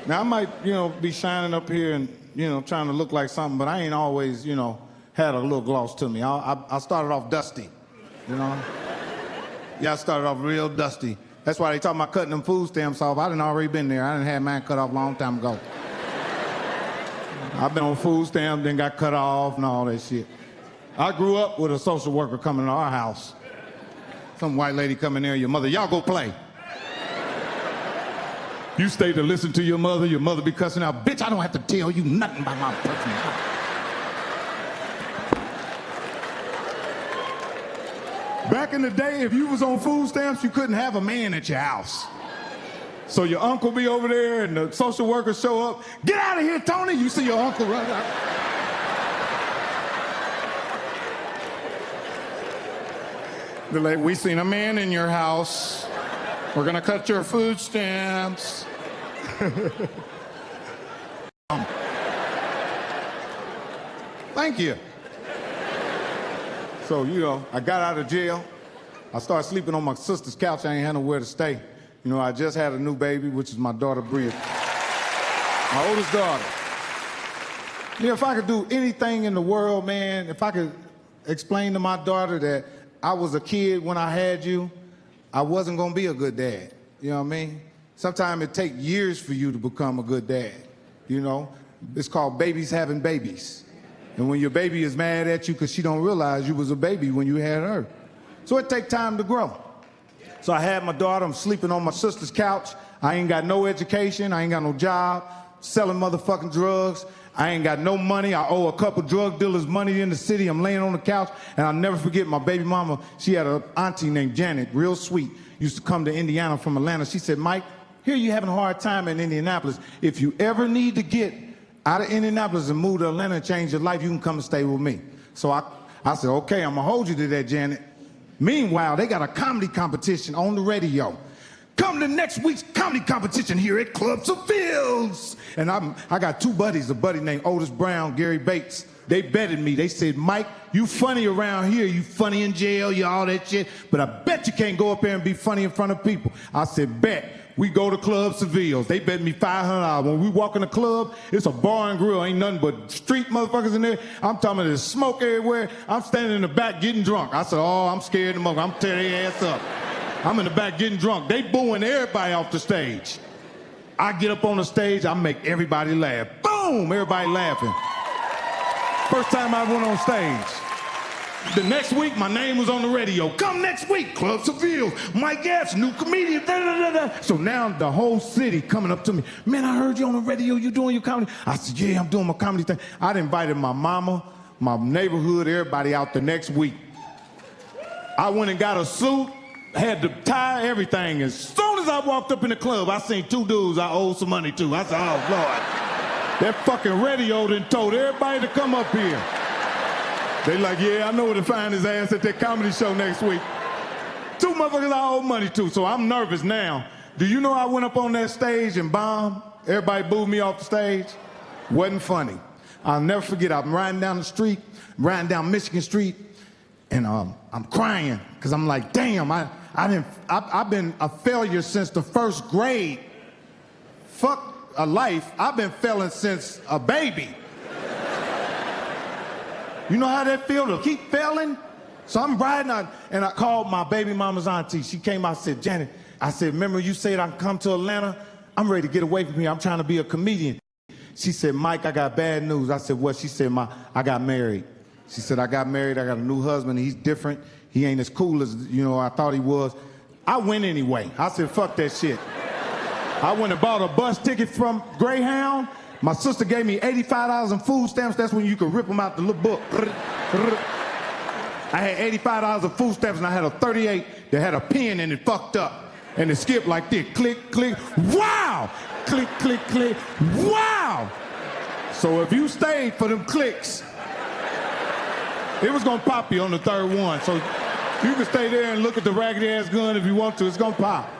Now, I might, be shining up here and, trying to look like something, but I ain't always, had a little gloss to me. I started off dusty, Yeah, I started off real dusty. That's why they talk about cutting them food stamps off. I done already been there. I done had mine cut off a long time ago. I've been on food stamps, then got cut off and all that shit. I grew up with a social worker coming to our house. Some white lady coming there, your mother, y'all go play. You stay to listen to your mother be cussing out. Bitch, I don't have to tell you nothing about my personality. Back in the day, if you was on food stamps, you couldn't have a man at your house. So your uncle be over there and the social worker show up. Get out of here, Tony. You see your uncle run out. They're like, we seen a man in your house. We're gonna cut your food stamps. Thank you. So, I got out of jail. I started sleeping on my sister's couch. I ain't had nowhere to stay. I just had a new baby, which is my daughter, Bria. My oldest daughter. If I could do anything in the world, man, if I could explain to my daughter that I was a kid when I had you, I wasn't gonna be a good dad. You know what I mean? Sometimes it takes years for you to become a good dad. It's called babies having babies. And when your baby is mad at you because she don't realize you was a baby when you had her. So it takes time to grow. So I had my daughter, I'm sleeping on my sister's couch. I ain't got no education, I ain't got no job, selling motherfucking drugs. I ain't got no money. I owe a couple drug dealers money in the city. I'm laying on the couch, and I'll never forget my baby mama. She had an auntie named Janet, real sweet, used to come to Indiana from Atlanta. She said, Mike, here you having a hard time in Indianapolis. If you ever need to get out of Indianapolis and move to Atlanta and change your life, you can come and stay with me. So I said, okay, I'm gonna hold you to that, Janet. Meanwhile, they got a comedy competition on the radio. Come to next week's comedy competition here at Club Seville's. And I got two buddies, a buddy named Otis Brown, Gary Bates. They betted me. They said, Mike, you funny around here. You funny in jail, you all that shit. But I bet you can't go up there and be funny in front of people. I said, bet. We go to Club Seville's. They bet me $500. When we walk in the club, it's a bar and grill. Ain't nothing but street motherfuckers in there. I'm talking about there's smoke everywhere. I'm standing in the back getting drunk. I said, oh, I'm scared of them. I'm tearing their ass up. I'm in the back getting drunk. They booing everybody off the stage. I get up on the stage, I make everybody laugh. Boom, everybody laughing. First time I went on stage. The next week, my name was on the radio. Come next week, Club Seville, Mike Epps, new comedian, So now the whole city coming up to me. Man, I heard you on the radio, you doing your comedy? I said, yeah, I'm doing my comedy thing. I'd invited my mama, my neighborhood, everybody out the next week. I went and got a suit, had the tie, everything. As soon as I walked up in the club, I seen two dudes I owed some money to. I said, oh, Lord. That fucking radio done told everybody to come up here. They like, yeah, I know where to find his ass at that comedy show next week. Two motherfuckers I owe money to, so I'm nervous now. Do you know I went up on that stage and bombed? Everybody booed me off the stage. Wasn't funny. I'll never forget, I'm riding down the street, riding down Michigan Street, and I'm crying, because I'm like, damn, I've been a failure since the first grade. Fuck a life, I've been failing since a baby. You know how that feel to keep failing? So I'm riding out, and I called my baby mama's auntie. She came out and said, Janet, I said, remember you said I can come to Atlanta? I'm ready to get away from here. I'm trying to be a comedian. She said, Mike, I got bad news. I said, what? She said, I got married. She said, I got married. I got a new husband. He's different. He ain't as cool as, I thought he was. I went anyway. I said, fuck that shit. I went and bought a bus ticket from Greyhound. My sister gave me $85 in food stamps. That's when you could rip them out the little book. I had $85 in food stamps, and I had a 38 that had a pin in it fucked up. And it skipped like this. Click, click, wow! Click, click, click, wow! So if you stayed for them clicks, it was gonna pop you on the third one. So you can stay there and look at the raggedy ass gun if you want to. It's gonna pop.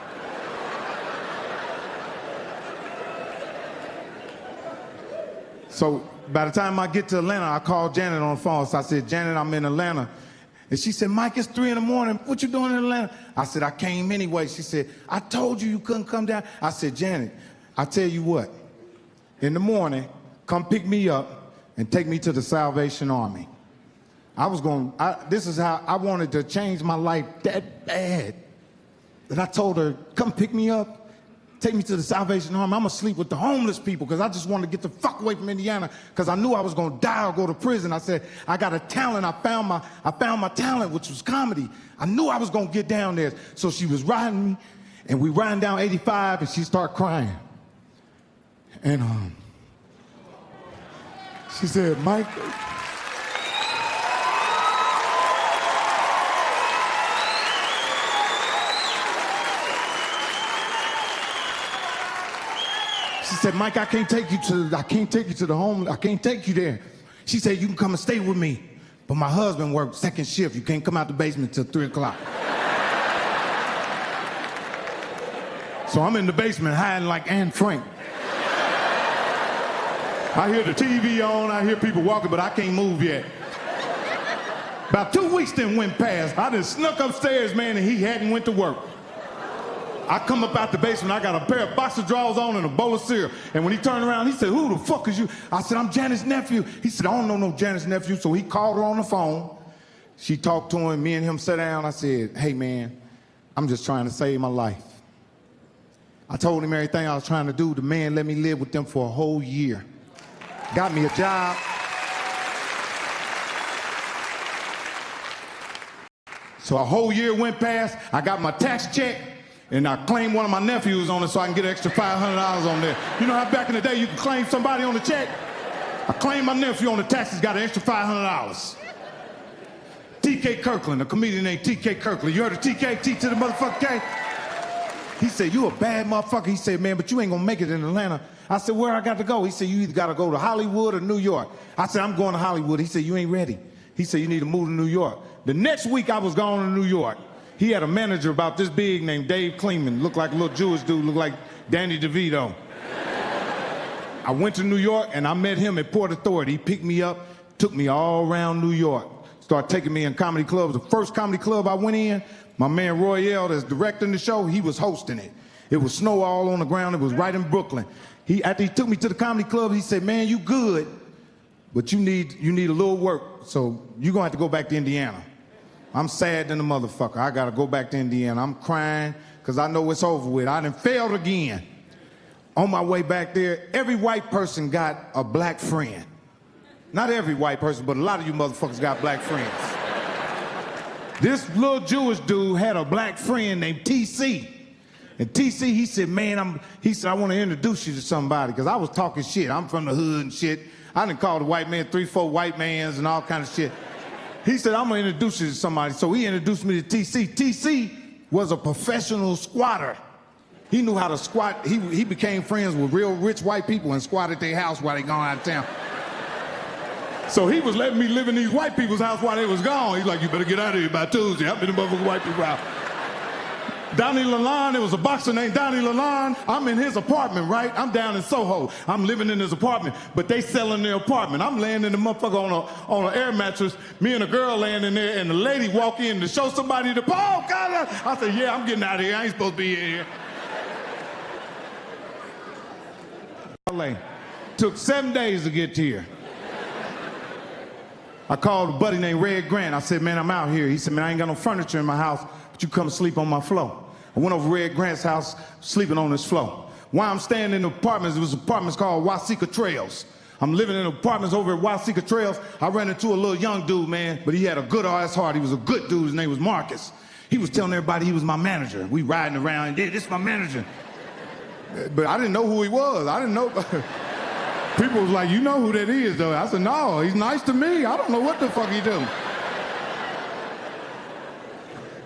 So by the time I get to Atlanta, I called Janet on the phone. So I said, Janet, I'm in Atlanta. And she said, Mike, it's 3 in the morning. What you doing in Atlanta? I said, I came anyway. She said, I told you you couldn't come down. I said, Janet, I tell you what, in the morning, come pick me up and take me to the Salvation Army. This is how I wanted to change my life that bad. That I told her, come pick me up, take me to the Salvation Army. I'm gonna sleep with the homeless people because I just wanted to get the fuck away from Indiana because I knew I was gonna die or go to prison. I said, I got a talent. I found my talent, which was comedy. I knew I was gonna get down there. So she was riding me, and we riding down 85, and she started crying. And she said, Mike. She said, Mike, I can't take you to the home. I can't take you there. She said, you can come and stay with me. But my husband works second shift. You can't come out the basement till 3 o'clock. So I'm in the basement hiding like Anne Frank. I hear the TV on, I hear people walking, but I can't move yet. About 2 weeks then went past. I done snuck upstairs, man, and he hadn't went to work. I come up out the basement, I got a pair of boxer drawers on and a bowl of cereal. And when he turned around, he said, who the fuck is you? I said, I'm Janet's nephew. He said, I don't know no Janet's nephew. So he called her on the phone. She talked to him, me and him sat down. I said, hey man, I'm just trying to save my life. I told him everything I was trying to do. The man let me live with them for a whole year. Got me a job. So a whole year went past, I got my tax check, and I claimed one of my nephews on it so I can get an extra $500 on there. You know how back in the day you could claim somebody on the check? I claimed my nephew on the taxes, got an extra $500. T.K. Kirkland, a comedian named T.K. Kirkland. You heard of T.K., T to the motherfucker K? He said, you a bad motherfucker. He said, man, but you ain't gonna make it in Atlanta. I said, where I got to go? He said, you either gotta go to Hollywood or New York. I said, I'm going to Hollywood. He said, you ain't ready. He said, you need to move to New York. The next week I was going to New York. He had a manager about this big named Dave Kleeman, looked like a little Jewish dude, looked like Danny DeVito. I went to New York and I met him at Port Authority. He picked me up, took me all around New York, started taking me in comedy clubs. The first comedy club I went in, my man Royale, that's directing the show, he was hosting it. It was snow all on the ground. It was right in Brooklyn. After he took me to the comedy club, he said, man, you good, but you need a little work, so you're gonna have to go back to Indiana. I'm sad than a motherfucker. I gotta go back to Indiana. I'm crying because I know it's over with. I done failed again. On my way back there, every white person got a black friend. Not every white person, but a lot of you motherfuckers got black friends. This little Jewish dude had a black friend named TC. And TC, he said, man, I want to introduce you to somebody, because I was talking shit. I'm from the hood and shit. I done called the white man 3, 4 white mans and all kind of shit. He said, I'm going to introduce you to somebody. So he introduced me to TC. TC was a professional squatter. He knew how to squat. He became friends with real rich white people and squatted their house while they gone out of town. So he was letting me live in these white people's house while they was gone. He's like, you better get out of here by Tuesday. I'm in the motherfucking white people's house. Donnie Lalonde, there was a boxer named Donnie Lalonde. I'm in his apartment, right? I'm down in Soho. I'm living in his apartment, but they selling their apartment. I'm laying in the motherfucker on an air mattress, me and a girl laying in there, and the lady walk in to show somebody the pole. God, I said, yeah, I'm getting out of here. I ain't supposed to be in here. LA. Took 7 days to get here. I called a buddy named Red Grant. I said, man, I'm out here. He said, man, I ain't got no furniture in my house, but you come sleep on my floor. I went over to Red Grant's house, sleeping on his floor. While I'm staying in the apartments, it was apartments called Wasika Trails. I'm living in apartments over at Wasika Trails. I ran into a little young dude, man, but he had a good ass heart. He was a good dude. His name was Marcus. He was telling everybody he was my manager. We riding around, and this is my manager. But I didn't know who he was. I didn't know. People was like, you know who that is, though? I said, no, he's nice to me. I don't know what the fuck he do.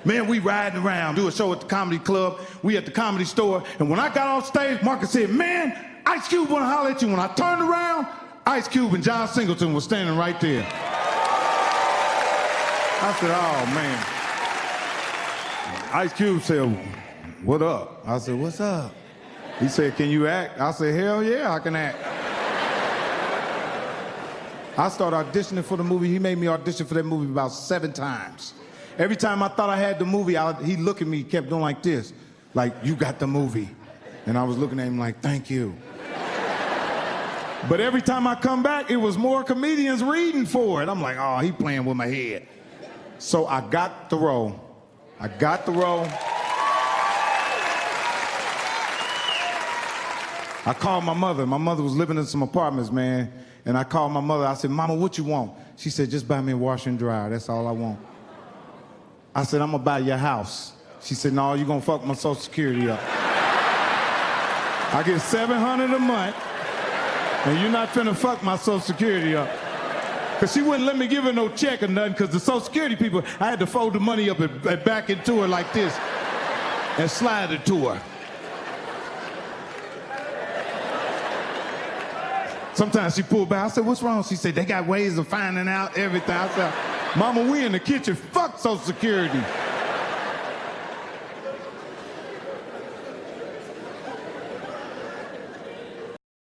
Man, we riding around, do a show at the comedy club. We at the Comedy Store. And when I got off stage, Marcus said, man, Ice Cube want to holler at you. When I turned around, Ice Cube and John Singleton was standing right there. I said, oh, man. Ice Cube said, what up? I said, what's up? He said, can you act? I said, hell yeah, I can act. I started auditioning for the movie. He made me audition for that movie about 7 times. Every time I thought I had the movie, he looked at me, kept doing like this, like, you got the movie. And I was looking at him like, thank you. But every time I come back, it was more comedians reading for it. I'm like, oh, he playing with my head. So I got the role. I got the role. I called my mother. My mother was living in some apartments, man. And I called my mother. I said, Mama, what you want? She said, just buy me a washer and dryer. That's all I want. I said, I'm going to buy your house. She said, no, you're going to fuck my Social Security up. I get $700 a month, and you're not finna fuck my Social Security up. Because she wouldn't let me give her no check or nothing, because the Social Security people, I had to fold the money up and back into her like this and slide it to her. Sometimes she pulled back. I said, what's wrong? She said, they got ways of finding out everything. I said, Mama, we in the kitchen. Fuck Social Security.